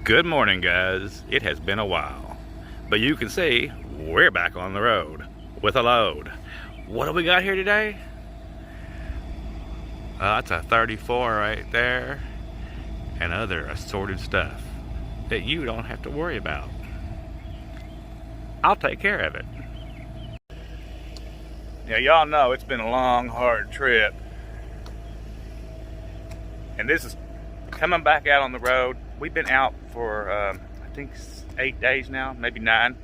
Good morning, guys. It has been a while, but you can see we're back on the road with a load. What do we got here today? That's a 34 right there, and other assorted stuff that you don't have to worry about. I'll take care of it. Yeah, y'all know it's been a long, hard trip, and this is coming back out on the road. We've been out for I think 8 days now, maybe 9,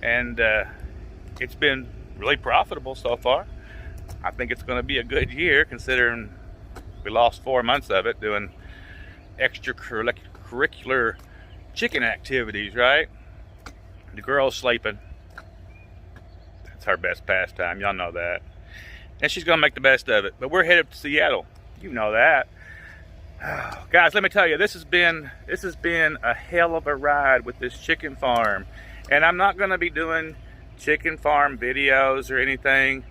and it's been really profitable so far. I think it's going to be a good year considering we lost 4 months of it doing extracurricular chicken activities, right? The girl's sleeping. That's her best pastime, y'all know that. And she's going to make the best of it. But we're headed to Seattle. You know that. Oh, guys, let me tell you, this has been a hell of a ride with this chicken farm. And I'm not going to be doing chicken farm videos or anything.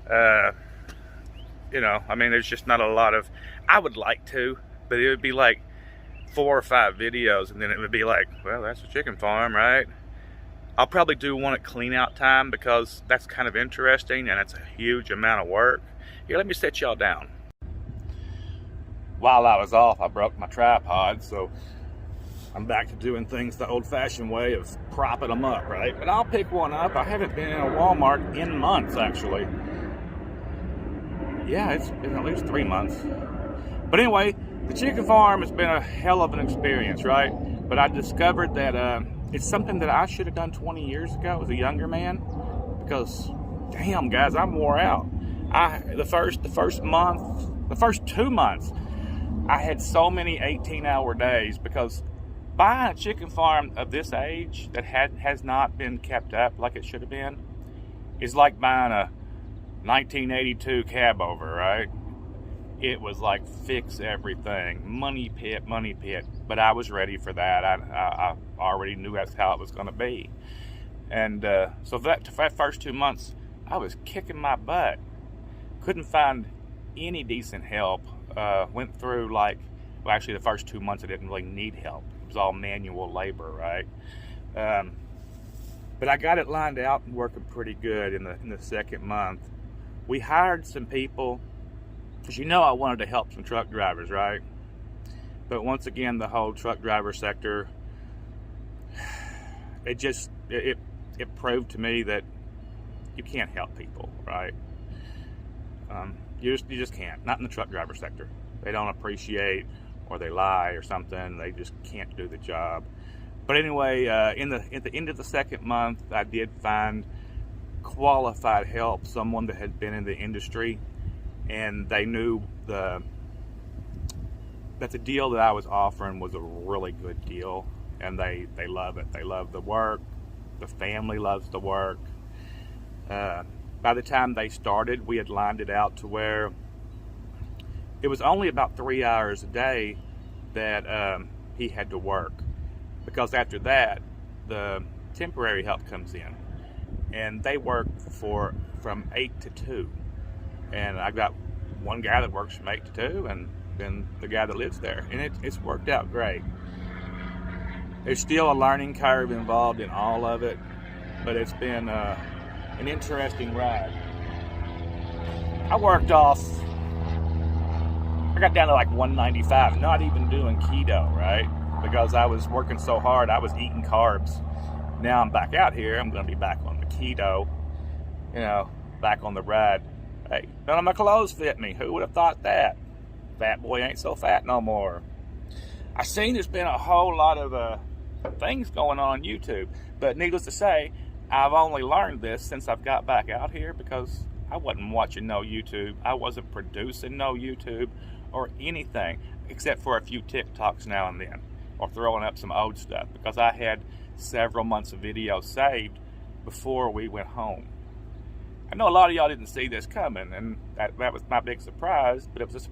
You know, I mean, there's just not a lot of, I would like to, but it would be like 4 or 5 videos, and then it would be like, well, that's a chicken farm, right? I'll probably do one at clean out time because that's kind of interesting and it's a huge amount of work. Here, let me set y'all down. While I was off, I broke my tripod, so I'm back to doing things the old-fashioned way of propping them up, right? But I'll pick one up. I haven't been in a Walmart in months, actually. Yeah, it's been at least 3 months. But anyway, the chicken farm has been a hell of an experience, right? But I discovered that it's something that I should have done 20 years ago as a younger man, because, damn, guys, I'm wore out. The first 2 months, I had so many 18-hour days, because buying a chicken farm of this age that has not been kept up like it should have been is like buying a 1982 cab over, right? It was like fix everything, money pit. But I was ready for that. I already knew that's how it was going to be. And so that first 2 months, I was kicking my butt. Couldn't find any decent help. Went through well, actually the first 2 months I didn't really need help. It was all manual labor, right? But I got it lined out and working pretty good in the second month. We hired some people, because you know I wanted to help some truck drivers, right? But once again, the whole truck driver sector, it proved to me that you can't help people, right? You just can't. Not in the truck driver sector. They don't appreciate, or they lie or something. They just can't do the job. But anyway, at the end of the second month, I did find qualified help, someone that had been in the industry, and they knew that the deal that I was offering was a really good deal, and they love it. They love the work. The family loves the work. By the time they started, we had lined it out to where it was only about 3 hours a day that he had to work, because after that, the temporary help comes in, and they work from 8 to 2. And I got one guy that works from 8 to 2, and then the guy that lives there. And it's worked out great. There's still a learning curve involved in all of it, but it's been an interesting ride. I got down to like 195, not even doing keto, right? Because I was working so hard, I was eating carbs. Now I'm back out here, I'm going to be back on the keto, back on the ride. Hey, none of my clothes fit me. Who would have thought that? Fat boy ain't so fat no more. I seen there's been a whole lot of things going on YouTube, but needless to say, I've only learned this since I've got back out here, because I wasn't watching no YouTube. I wasn't producing no YouTube or anything, except for a few TikToks now and then, or throwing up some old stuff, because I had several months of videos saved before we went home. I know a lot of y'all didn't see this coming, and that was my big surprise. But it's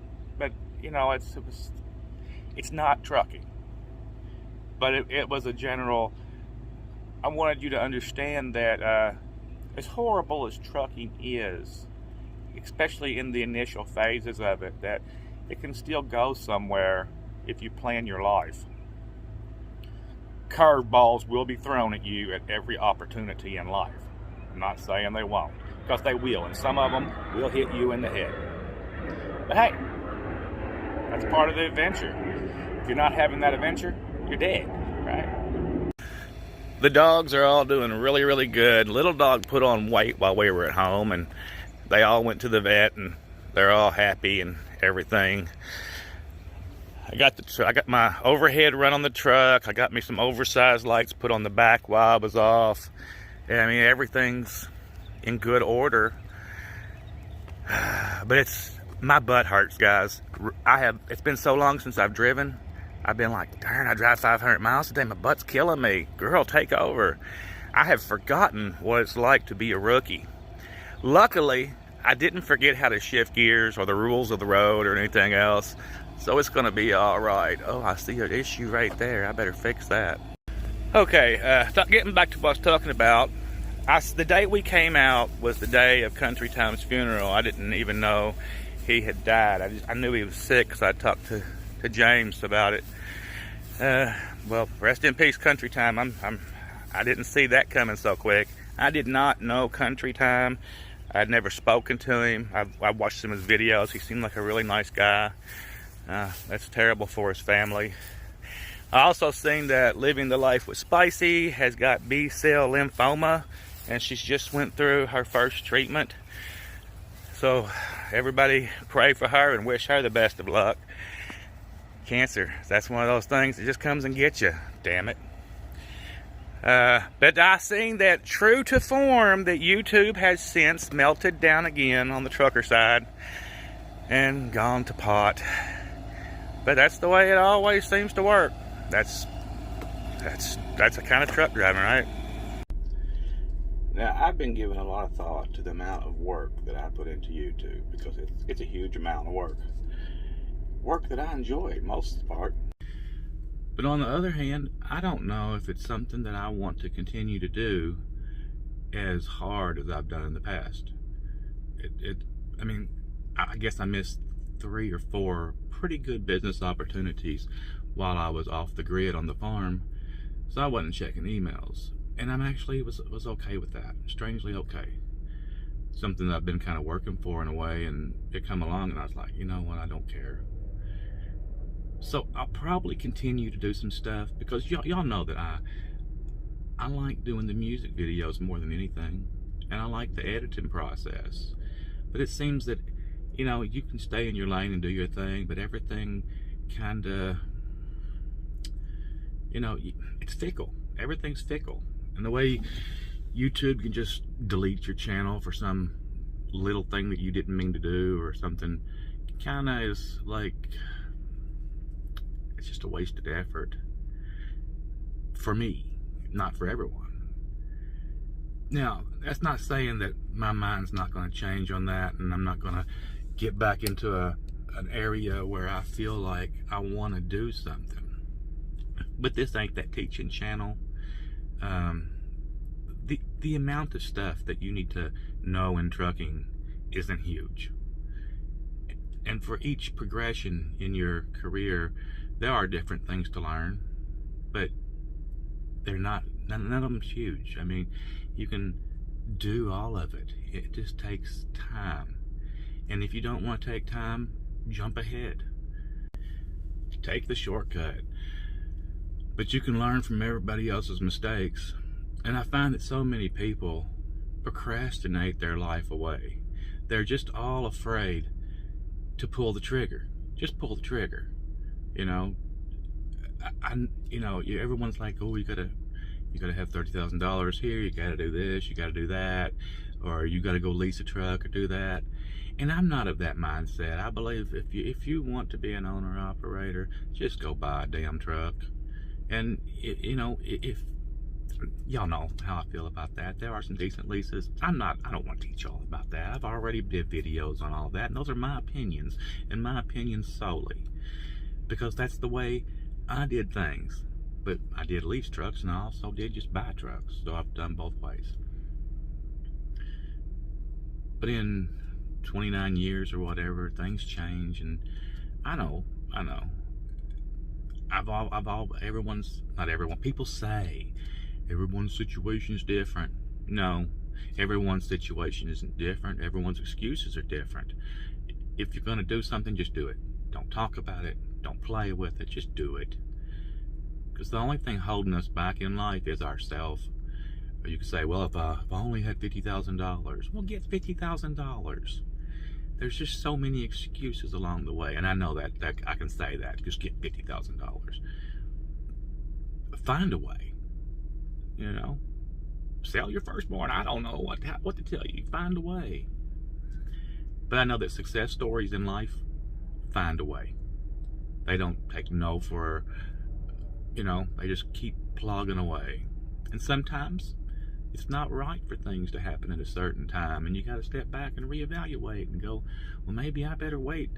not trucking. But it was a general. I wanted you to understand that as horrible as trucking is, especially in the initial phases of it, that it can still go somewhere if you plan your life. curveballs will be thrown at you at every opportunity in life. I'm not saying they won't, because they will, and some of them will hit you in the head. But hey, that's part of the adventure. If you're not having that adventure, you're dead, right? The dogs are all doing really, really good. Little dog put on weight while we were at home, and they all went to the vet, and they're all happy and everything. I got my overhead run on the truck. I got me some oversized lights put on the back while I was off. I mean, everything's in good order. But my butt hurts, guys. It's been so long since I've driven. I've been like, darn, I drive 500 miles today. My butt's killing me. Girl, take over. I have forgotten what it's like to be a rookie. Luckily, I didn't forget how to shift gears or the rules of the road or anything else. So it's gonna be all right. Oh, I see an issue right there. I better fix that. Okay, getting back to what I was talking about. The day we came out was the day of Country Time's funeral. I didn't even know he had died. I knew he was sick because I talked to James about it. Well, rest in peace, Country Time. I didn't see that coming so quick. I did not know Country Time. I'd never spoken to him. I watched some of his videos. He seemed like a really nice guy. That's terrible for his family. I also seen that Living the Life with Spicy has got B-cell lymphoma, and she's just went through her first treatment. So everybody pray for her and wish her the best of luck. Cancer, that's one of those things that just comes and gets you, damn it. But I seen that, true to form, that YouTube has since melted down again on the trucker side and gone to pot. But that's the way it always seems to work. That's a kind of truck driving, right? Now, I've been giving a lot of thought to the amount of work that I put into YouTube, because it's a huge amount of work. Work that I enjoy most of the part. But on the other hand, I don't know if it's something that I want to continue to do as hard as I've done in the past. I mean, I guess I missed 3 or 4 pretty good business opportunities while I was off the grid on the farm, so I wasn't checking emails, and I'm actually was okay with that. Strangely okay. Something that I've been kind of working for in a way, and it come along, and I was like, you know what, I don't care. So I'll probably continue to do some stuff, because y'all know that I like doing the music videos more than anything, and I like the editing process. But it seems that, you know, you can stay in your lane and do your thing, but everything kind of, you know, it's fickle. Everything's fickle. And the way YouTube can just delete your channel for some little thing that you didn't mean to do or something, kind of is like, it's just a wasted effort. For me, not for everyone. Now, that's not saying that my mind's not going to change on that, and I'm not going to get back into an area where I feel like I want to do something. But this ain't that teaching channel. The amount of stuff that you need to know in trucking isn't huge. And for each progression in your career, there are different things to learn, but they're not, none of them's huge. I mean, you can do all of it. It just takes time. And if you don't want to take time, jump ahead. Take the shortcut. But you can learn from everybody else's mistakes. And I find that so many people procrastinate their life away. They're just all afraid to pull the trigger. Just pull the trigger. You know, everyone's like, oh, you gotta have $30,000 here. You gotta do this. You gotta do that, or you gotta go lease a truck or do that. And I'm not of that mindset. I believe if you want to be an owner operator, just go buy a damn truck. And if y'all know how I feel about that. There are some decent leases. I don't want to teach y'all about that. I've already did videos on all that, and those are my opinions, and my opinions solely, because that's the way I did things. But I did lease trucks, and I also did just buy trucks, so I've done both ways. But in 29 years or whatever, things change, and I know everyone's, not everyone, people say everyone's situation is different. No, everyone's situation isn't different. Everyone's excuses are different. If you're going to do something, just do it. Don't talk about it. Don't play with it. Just do it. Because the only thing holding us back in life is ourselves. Or you could say, well, if I only had $50,000, well, get $50,000. There's just so many excuses along the way. And I know that I can say that. Just get $50,000. Find a way. You know, sell your firstborn. I don't know what to tell you. Find a way. But I know that success stories in life find a way. They don't take no for, you know, they just keep plugging away. And sometimes it's not right for things to happen at a certain time, and you got to step back and reevaluate and go, well, maybe I better wait.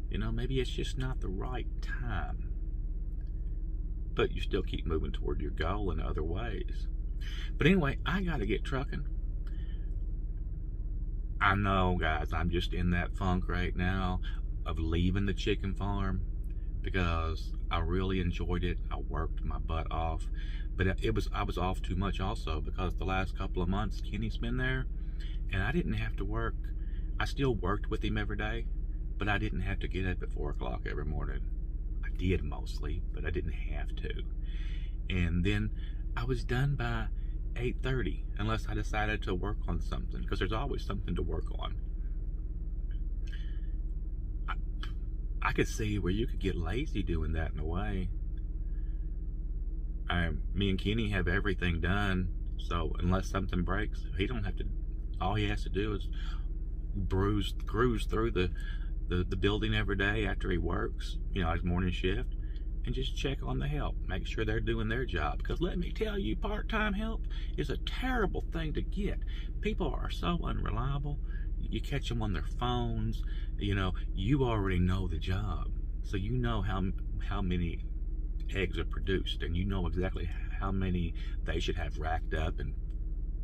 You know, maybe it's just not the right time. But you still keep moving toward your goal in other ways. But anyway, I got to get trucking. I know, guys, I'm just in that funk right now of leaving the chicken farm because I really enjoyed it. I worked my butt off. But I was off too much also because the last couple of months Kenny's been there and I didn't have to work. I still worked with him every day, but I didn't have to get up at 4 o'clock every morning. I did mostly, but I didn't have to. And then I was done by 8:30 unless I decided to work on something, because there's always something to work on. I could see where you could get lazy doing that in a way. Me and Kenny have everything done, so unless something breaks, he don't have to. All he has to do is cruise through the building every day after he works, you know, his morning shift, and just check on the help, make sure they're doing their job. Because let me tell you, part-time help is a terrible thing to get. People are so unreliable. You catch them on their phones. You know, you already know the job, so you know how many eggs are produced, and you know exactly how many they should have racked up and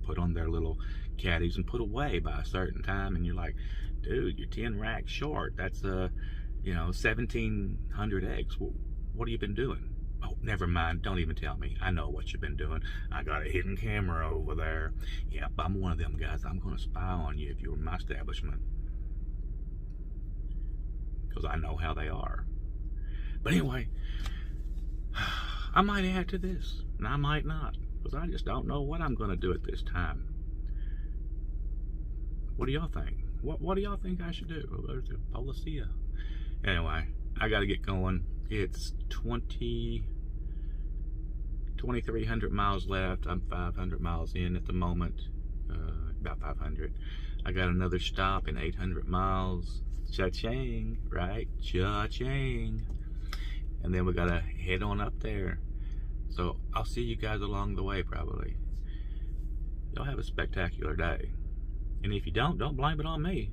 put on their little caddies and put away by a certain time. And you're like, dude, you're 10 racks short. That's you know, 1,700 eggs. Well, what have you been doing? Oh, never mind. Don't even tell me. I know what you've been doing. I got a hidden camera over there. Yep, I'm one of them guys. I'm going to spy on you if you're in my establishment, because I know how they are. But anyway, I might add to this, and I might not, because I just don't know what I'm going to do at this time. What do y'all think? What do y'all think I should do? There's a Policia. Anyway, I got to get going. It's 2,300 miles left. I'm 500 miles in at the moment, about 500. I got another stop in 800 miles. Cha-ching, right? Cha-ching. And then we got to head on up there. So I'll see you guys along the way probably. Y'all have a spectacular day. And if you don't blame it on me.